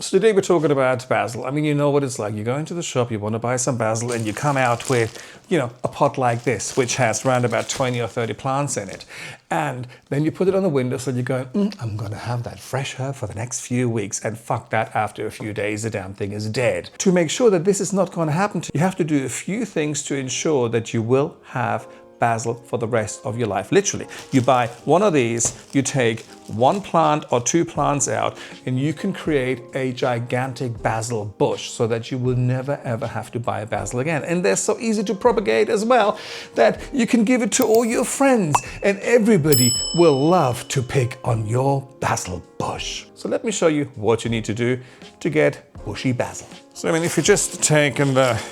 So today we're talking about basil. I mean, you know what it's like. You go into the shop, you want to buy some basil, and you come out with, a pot like this, which has around about 20 or 30 plants in it. And then you put it on the windowsill, you're going, I'm going to have that fresh herb for the next few weeks. And fuck that, after a few days, the damn thing is dead. To make sure that this is not going to happen to you, you have to do a few things to ensure that you will have basil for the rest of your life. Literally, you buy one of these, you take one plant or two plants out, and you can create a gigantic basil bush so that you will never ever have to buy basil again. And they're so easy to propagate as well that you can give it to all your friends and everybody will love to pick on your basil bush. So let me show you what you need to do to get bushy basil. So I mean, if you just taken the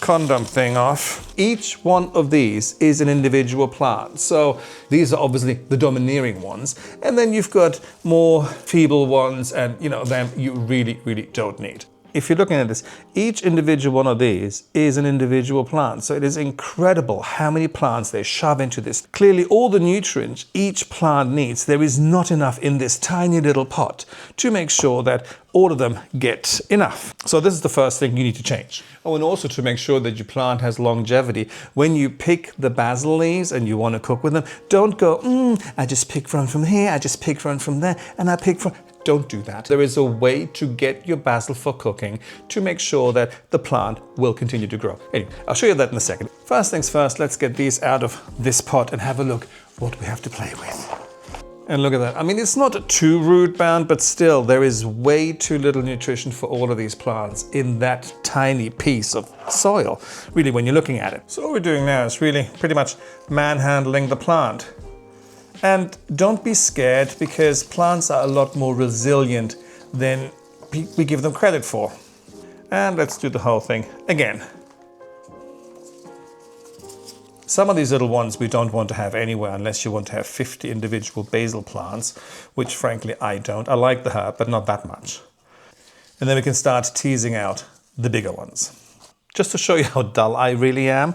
condom thing off, each one of these is an individual plant. So these are obviously the domineering ones, and then you've got more feeble ones, and them you really don't need. If you're looking at this, each individual one of these is an individual plant. So it is incredible how many plants they shove into this. Clearly all the nutrients each plant needs, there is not enough in this tiny little pot to make sure that all of them get enough. So this is the first thing you need to change. Oh, and also to make sure that your plant has longevity. When you pick the basil leaves and you want to cook with them, don't go, I just pick one from here, I just pick one from there, and I pick from... Don't do that. There is a way to get your basil for cooking to make sure that the plant will continue to grow. Anyway, I'll show you that in a second. First things first, let's get these out of this pot and have a look what we have to play with. And look at that. I mean, it's not too root bound, but still there is way too little nutrition for all of these plants in that tiny piece of soil, really, when you're looking at it. So what we're doing now is really pretty much manhandling the plant. And don't be scared, because plants are a lot more resilient than we give them credit for. And let's do the whole thing again. Some of these little ones we don't want to have anywhere unless you want to have 50 individual basil plants, which frankly I don't. I like the herb, but not that much. And then we can start teasing out the bigger ones. Just to show you how dull I really am,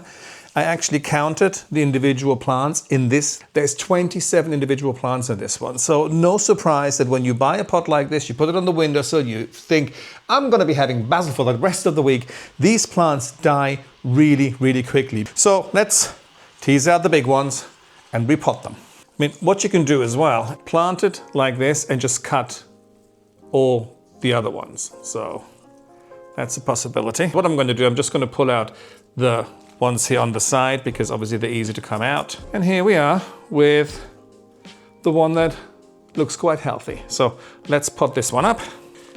I actually counted the individual plants in this. There's 27 individual plants in this one. So no surprise that when you buy a pot like this, you put it on the windowsill, you think, I'm going to be having basil for the rest of the week. These plants die really quickly. So let's tease out the big ones and repot them. I mean, what you can do as well, plant it like this and just cut all the other ones. So that's a possibility. What I'm going to do, I'm just going to pull out the ones here on the side, because obviously they're easy to come out. And here we are with the one that looks quite healthy. So let's pot this one up.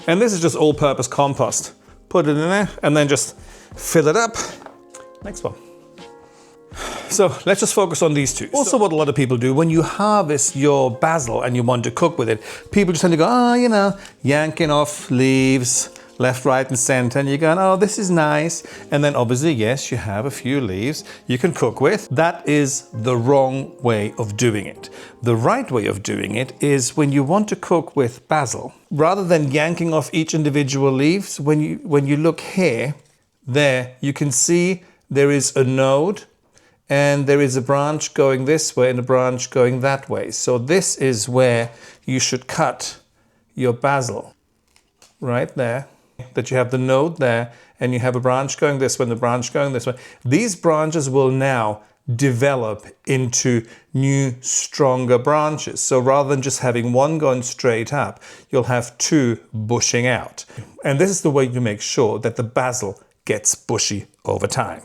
And this is just all-purpose compost. Put it in there and then just fill it up. Next one. So let's just focus on these two. Also, what a lot of people do when you harvest your basil and you want to cook with it, people just tend to go, yanking off leaves, left, right, and center, and you're going, oh, this is nice. And then obviously, yes, you have a few leaves you can cook with. That is the wrong way of doing it. The right way of doing it is when you want to cook with basil, rather than yanking off each individual leaves, when you look here, there, you can see there is a node and there is a branch going this way and a branch going that way. So this is where you should cut your basil, right there. That you have the node there and you have a branch going this way and the branch going this way. These branches will now develop into new, stronger branches. So rather than just having one going straight up, you'll have two bushing out. And this is the way you make sure that the basil gets bushy over time.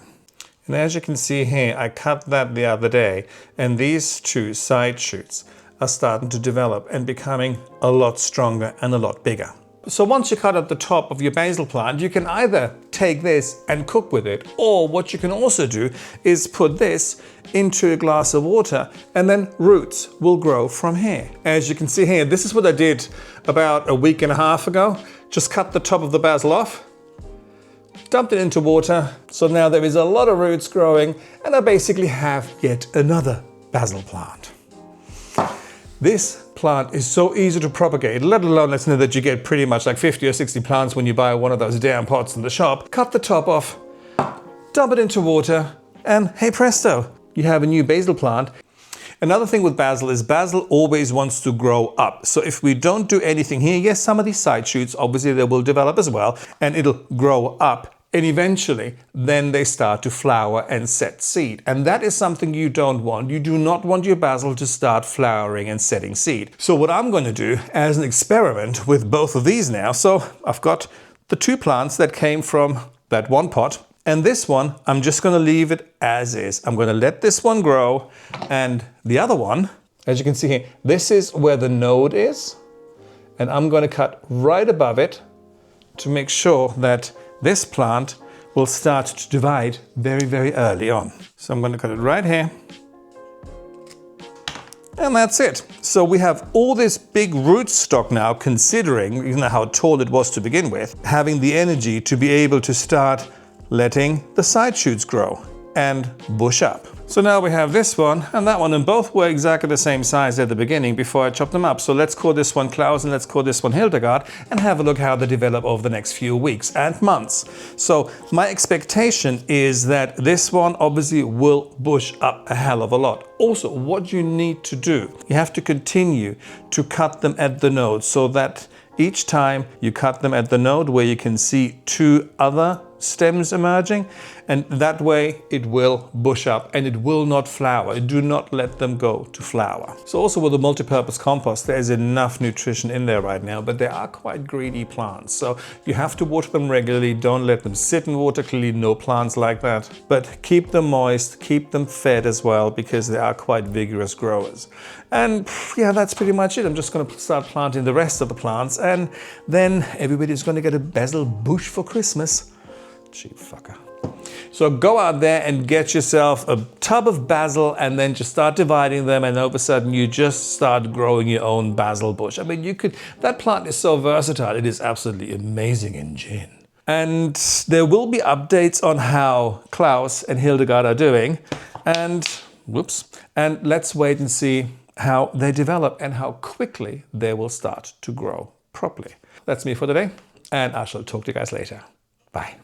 And as you can see here, I cut that the other day, and these two side shoots are starting to develop and becoming a lot stronger and a lot bigger. So once you cut at the top of your basil plant, you can either take this and cook with it, or what you can also do is put this into a glass of water and then roots will grow from here. As you can see here, this is what I did about a week and a half ago. Just cut the top of the basil off, dumped it into water. So now there is a lot of roots growing and I basically have yet another basil plant. This plant is so easy to propagate, let alone let's know that you get pretty much like 50 or 60 plants when you buy one of those damn pots in the shop. Cut the top off, dump it into water, and hey presto, you have a new basil plant. Another thing with basil is basil always wants to grow up. So if we don't do anything here, yes, some of these side shoots, obviously they will develop as well, and it'll grow up. And eventually, then they start to flower and set seed. And that is something you don't want. You do not want your basil to start flowering and setting seed. So what I'm going to do as an experiment with both of these now, so I've got the 2 plants that came from that one pot. And this one, I'm just going to leave it as is. I'm going to let this one grow. And the other one, as you can see here, this is where the node is. And I'm going to cut right above it to make sure that this plant will start to divide very, very early on. So I'm going to cut it right here. And that's it. So we have all this big root stock now, considering how tall it was to begin with, having the energy to be able to start letting the side shoots grow and bush up. So now we have this one and that one, and both were exactly the same size at the beginning before I chopped them up. So let's call this one Klaus and let's call this one Hildegard and have a look how they develop over the next few weeks and months. So my expectation is that this one obviously will bush up a hell of a lot. Also, what you need to do, you have to continue to cut them at the node so that each time you cut them at the node where you can see 2 other stems emerging, and that way it will bush up and it will not flower. Do not let them go to flower. So also with the multi-purpose compost, there's enough nutrition in there right now, but they are quite greedy plants. So you have to water them regularly. Don't let them sit in water. Clearly no plants like that, but keep them moist, keep them fed as well, because they are quite vigorous growers. And yeah, that's pretty much it. I'm just going to start planting the rest of the plants, and then everybody's going to get a basil bush for Christmas. Cheap fucker. So go out there and get yourself a tub of basil and then just start dividing them, and all of a sudden you just start growing your own basil bush. I mean, you could, that plant is so versatile. It is absolutely amazing in gin. And there will be updates on how Klaus and Hildegard are doing, and and let's wait and see how they develop and how quickly they will start to grow properly. That's me for today, and I shall talk to you guys later. Bye.